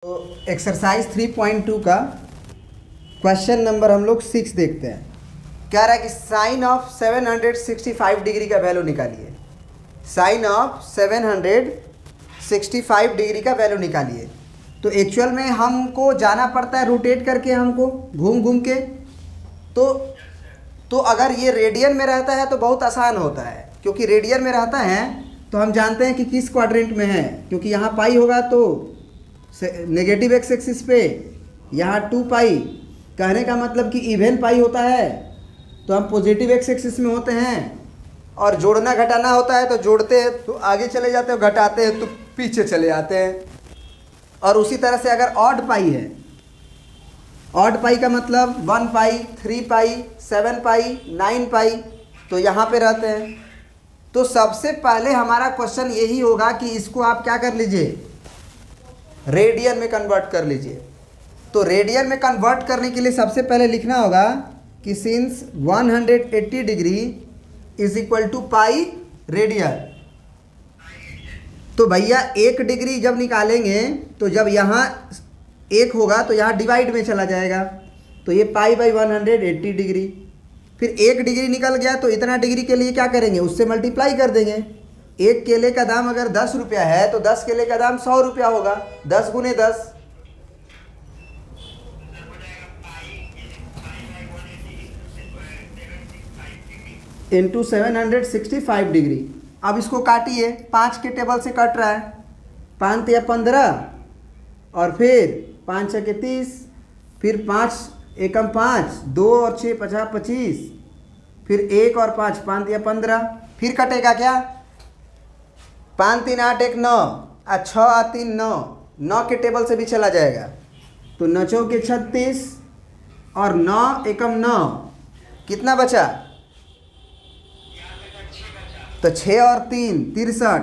तो एक्सरसाइज 3.2 का question number हम लोग 6 देखते हैं। कह रहा है कि साइन ऑफ 765 डिग्री का वैल्यू निकालिए। साइन ऑफ 765 डिग्री का वैल्यू निकालिए। तो एक्चुअल में हमको जाना पड़ता है रोटेट करके, हमको घूम घूम के। तो अगर ये रेडियन में रहता है तो बहुत आसान होता है, क्योंकि रेडियन में रहता है तो हम जानते हैं कि किस क्वाड्रेंट में है। क्योंकि यहाँ पाई होगा तो नेगेटिव एक्स एक्सिस पे, यहाँ 2 पाई, कहने का मतलब कि इवन पाई होता है तो हम पॉजिटिव एक्स एक्सिस में होते हैं। और जोड़ना घटाना होता है तो जोड़ते हैं तो आगे चले जाते हैं, घटाते हैं तो पीछे चले आते हैं। और उसी तरह से अगर ऑड पाई है, ऑड पाई का मतलब 1 पाई, 3 पाई, 7 पाई, 9 पाई, तो यहाँ पे रहते हैं। तो सबसे पहले हमारा क्वेश्चन यही होगा कि इसको आप क्या कर लीजिए, रेडियन में कन्वर्ट कर लीजिए। तो रेडियन में कन्वर्ट करने के लिए सबसे पहले लिखना होगा कि since 180 degree is equal to pi radian. तो भैया 1 डिग्री जब निकालेंगे तो जब यहाँ 1 होगा तो यहाँ डिवाइड में चला जाएगा, तो ये पाई बाई 180 डिग्री। फिर 1 डिग्री निकल गया तो इतना डिग्री के लिए क्या करेंगे, उससे मल्टीप्लाई कर देंगे। एक केले का दाम अगर 10 रुपया है तो 10 केले का दाम 100 रुपया होगा। 10 गुने 10 इंटू 765 डिग्री। अब इसको काटिए, 5 के टेबल से कट रहा है, 5 तिया 15 और फिर 5 छके 30, फिर 5 एकम 5, 2 और 6 50 25, फिर 1 और 5 5 तिया 15, फिर कटेगा क्या, 5 3 8 1 9 और 6 और 3 9, 9 के टेबल से भी चला जाएगा तो 9 चौके 36 और 9 एकम 9, कितना बचा, तो 6 और 3 63,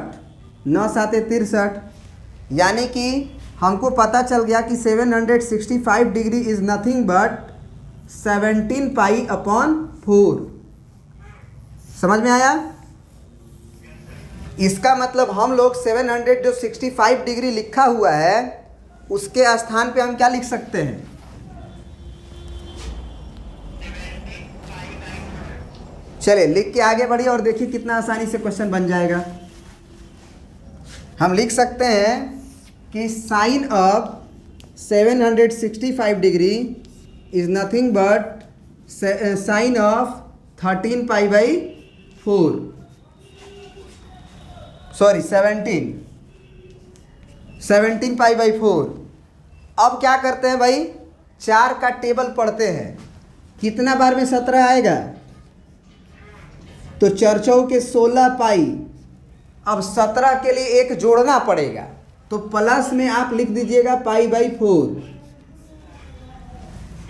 9 साते 63। यानी कि हमको पता चल गया कि 765 degree is nothing but 17 pi upon 4। समझ में आया? इसका मतलब हम लोग 765 डिग्री लिखा हुआ है उसके स्थान पे हम क्या लिख सकते हैं, चलिए लिख के आगे बढ़िए और देखिए कितना आसानी से क्वेश्चन बन जाएगा। हम लिख सकते हैं कि sine of 765 degree is nothing but sine of 13 pi by 4, sorry 17 pi by 4। अब क्या करते हैं भाई, 4 का टेबल पढ़ते हैं, कितना बार में 17 आएगा, तो 4 चौके 16 पाई। अब 17 के लिए एक जोड़ना पड़ेगा तो प्लस में आप लिख दीजिएगा पाई बाई 4।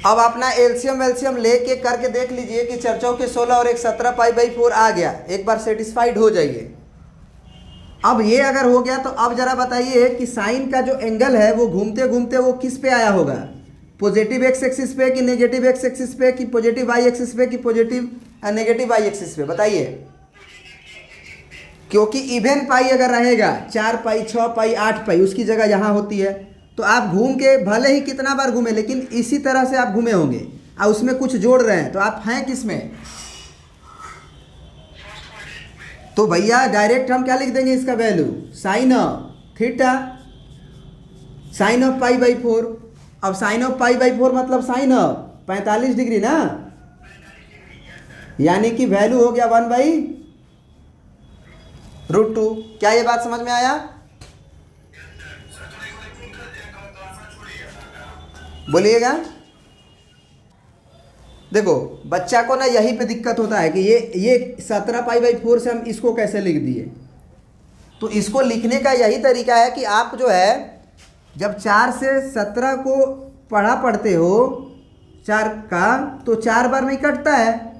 अब अपना एलसीएम वेल्सियम लेके करके देख लीजिए कि 4 चौके 16 और एक 17 पाई बाई 4 आ गया, एक बार सेटिस्फाइड हो जाइए। अब ये अगर हो गया तो अब जरा बताइए कि साइन का जो एंगल है वो घूमते घूमते वो किस पे आया होगा, पॉजिटिव एक्स एक्सिस पे कि नेगेटिव एक्स एक्सिस पे कि पॉजिटिव वाई एक्सिस पे कि पॉजिटिव नेगेटिव वाई एक्सिस पे, बताइए। क्योंकि इवन पाई अगर रहेगा 4 पाई 6 पाई 8 पाई उसकी जगह यहाँ होती है, तो आप घूम के भले ही कितना बार घूमे लेकिन इसी तरह से आप घूमे होंगे और उसमें कुछ जोड़ रहे हैं, तो आप हैं किस में, तो भैया डायरेक्ट हम क्या लिख देंगे इसका value, sine of theta, sine of pi by 4। अब साइन ऑफ पाई बाई 4 मतलब साइन ऑफ 45 डिग्री ना, यानी कि वैल्यू हो गया 1/√2। क्या ये बात समझ में आया? बोलिएगा। देखो बच्चा को ना यहीं पे दिक्कत होता है कि ये 17 पाई बाई 4 से हम इसको कैसे लिख दिए। तो इसको लिखने का यही तरीका है कि आप जो है जब 4 से 17 को पढ़ते हो 4 का, तो 4 बार में कटता है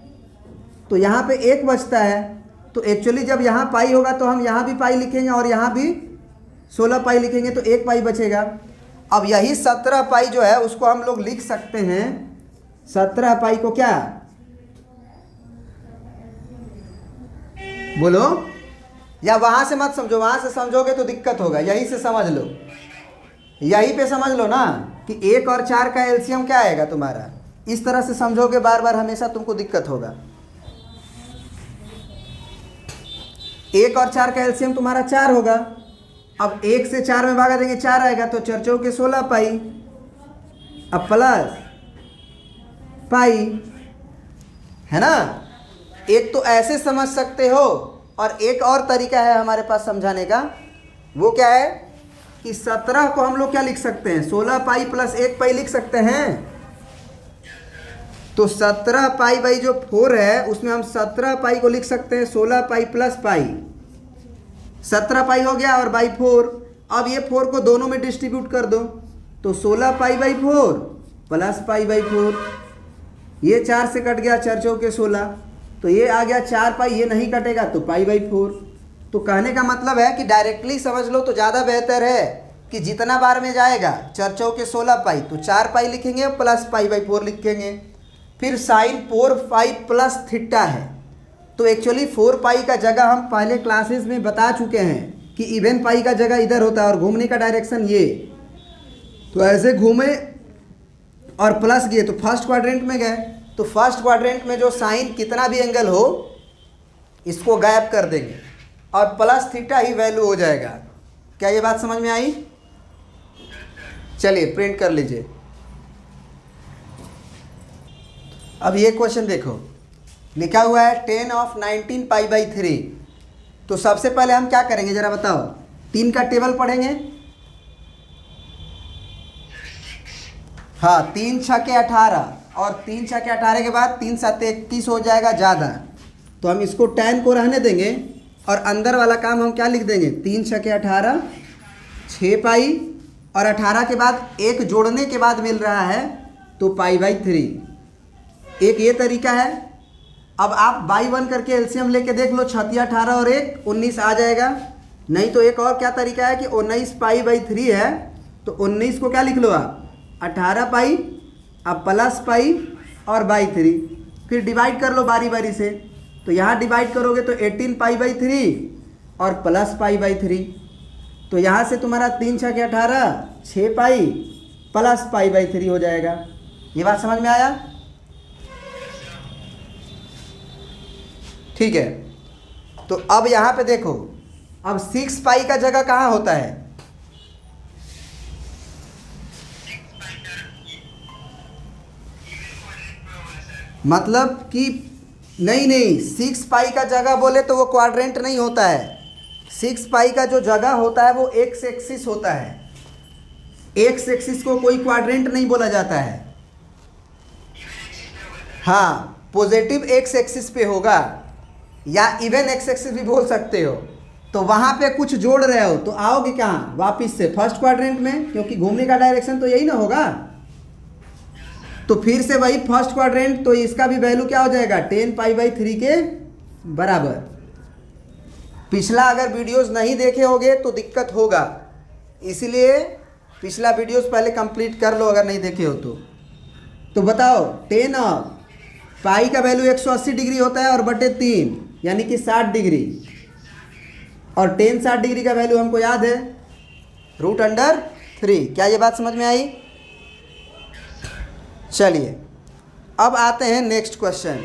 तो यहाँ पे 1 बचता है। तो एक्चुअली जब यहाँ पाई होगा तो हम यहाँ भी पाई लिखेंगे और यहाँ भी 16 पाई लिखेंगे तो 1 पाई बचेगा। अब यही 17 पाई जो है उसको हम लोग लिख सकते हैं, 17 पाई को क्या बोलो, या वहाँ से मत समझो, वहाँ से समझोगे तो दिक्कत होगा, यहीं से समझ लो। यहीं पे समझ लो ना कि 1 और 4 का एलसीएम क्या आएगा तुम्हारा। इस तरह से समझोगे बार बार हमेशा तुमको दिक्कत होगा। 1 और 4 का एलसीएम तुम्हारा 4 होगा। अब 1 से 4 में भागा देंगे 4 आएगा, तो 4 चौके 16 पाई, अब प्लस पाई, है ना। एक तो ऐसे समझ सकते हो, और एक और तरीका है हमारे पास समझाने का। वो क्या है कि 17 को हम लोग क्या लिख सकते हैं, 16 पाई प्लस 1 पाई लिख सकते हैं। तो 17 पाई बाई जो 4 है उसमें हम 17 पाई को लिख सकते हैं 16 पाई प्लस पाई। 17 पाई हो गया और बाई 4। अब ये 4 को दोनों में डिस्ट्रीब्यूट कर दो, तो 16 पाई बाई 4 प्लस पाई बाई 4। ये 4 से कट गया, 4 चौके 16, तो ये आ गया 4 पाई, ये नहीं कटेगा तो पाई बाई 4। तो कहने का मतलब है कि डायरेक्टली समझ लो तो ज़्यादा बेहतर है कि जितना बार में जाएगा 4 चौके 16 पाई, तो 4 पाई लिखेंगे प्लस पाई बाई 4 लिखेंगे। फिर साइन 4 पाई प्लस थीटा है, तो एक्चुअली 4 पाई का जगह हम पहले क्लासेस में बता चुके हैं कि इवन पाई का जगह इधर होता है और घूमने का डायरेक्शन ये। तो ऐसे घूमे और प्लस गए तो फर्स्ट क्वाड्रेंट में गए, तो फर्स्ट क्वाड्रेंट में जो साइन कितना भी एंगल हो इसको गायब कर देंगे और प्लस थीटा ही वैल्यू हो जाएगा। क्या ये बात समझ में आई? चलिए प्रिंट कर लीजिए। अब ये क्वेश्चन देखो, लिखा हुआ है 10 of 19 पाई बाई 3। तो सबसे पहले हम क्या करेंगे जरा बताओ, 3 का टेबल पढ़ेंगे। हाँ, 3 छके 18 और 3 छके 18 के बाद 3 7 21 हो जाएगा ज़्यादा, तो हम इसको 10 को रहने देंगे और अंदर वाला काम हम क्या लिख देंगे, 3 छके 18 6 पाई और 18 के बाद 1 जोड़ने के बाद मिल रहा है तो पाई बाई 3। एक ये तरीका है। अब आप बाई 1 करके एलसीएम लेके देख लो, 36 18 और 1 19 आ जाएगा। नहीं तो एक और क्या तरीका है कि 19 पाई बाई 3 है, तो 19 को क्या लिख लो आप 18 पाई, अब प्लस पाई और बाई 3, फिर डिवाइड कर लो बारी बारी से। तो यहाँ डिवाइड करोगे तो 18 पाई बाई 3 और प्लस पाई बाई 3। तो यहाँ से तुम्हारा 3 छके 18 6 पाई प्लस पाई बाई 3 हो जाएगा। ये बात समझ में आया? ठीक है। तो अब यहाँ पे देखो, अब 6 पाई का जगह कहाँ होता है? मतलब कि नहीं 6 पाई का जगह बोले तो वो क्वाड्रेंट नहीं होता है। 6 पाई का जो जगह होता है वो एक्स एक्सिस होता है। एक्स एक्सिस को कोई क्वाड्रेंट नहीं बोला जाता है। हाँ, पॉजिटिव एक्स एक्सिस पे होगा या इवन एक्स एक्सिस भी बोल सकते हो। तो वहाँ पे कुछ जोड़ रहे हो तो आओगे कहाँ, वापिस से फर्स्ट क्वाड्रेंट में, क्योंकि घूमने का डायरेक्शन तो यही ना होगा। तो फिर से वही फर्स्ट क्वाड्रेंट, तो इसका भी वैल्यू क्या हो जाएगा 10 पाई बाई 3 के बराबर। पिछला अगर वीडियोस नहीं देखे होगे तो दिक्कत होगा, इसलिए पिछला वीडियोस पहले कंप्लीट कर लो अगर नहीं देखे हो तो। तो बताओ 10 और पाई का वैल्यू 180 डिग्री होता है और बटे 3 यानी कि 60 डिग्री, और 10 60 डिग्री का वैल्यू हमको याद है √3। क्या ये बात समझ में आई? चलिए अब आते हैं नेक्स्ट क्वेश्चन।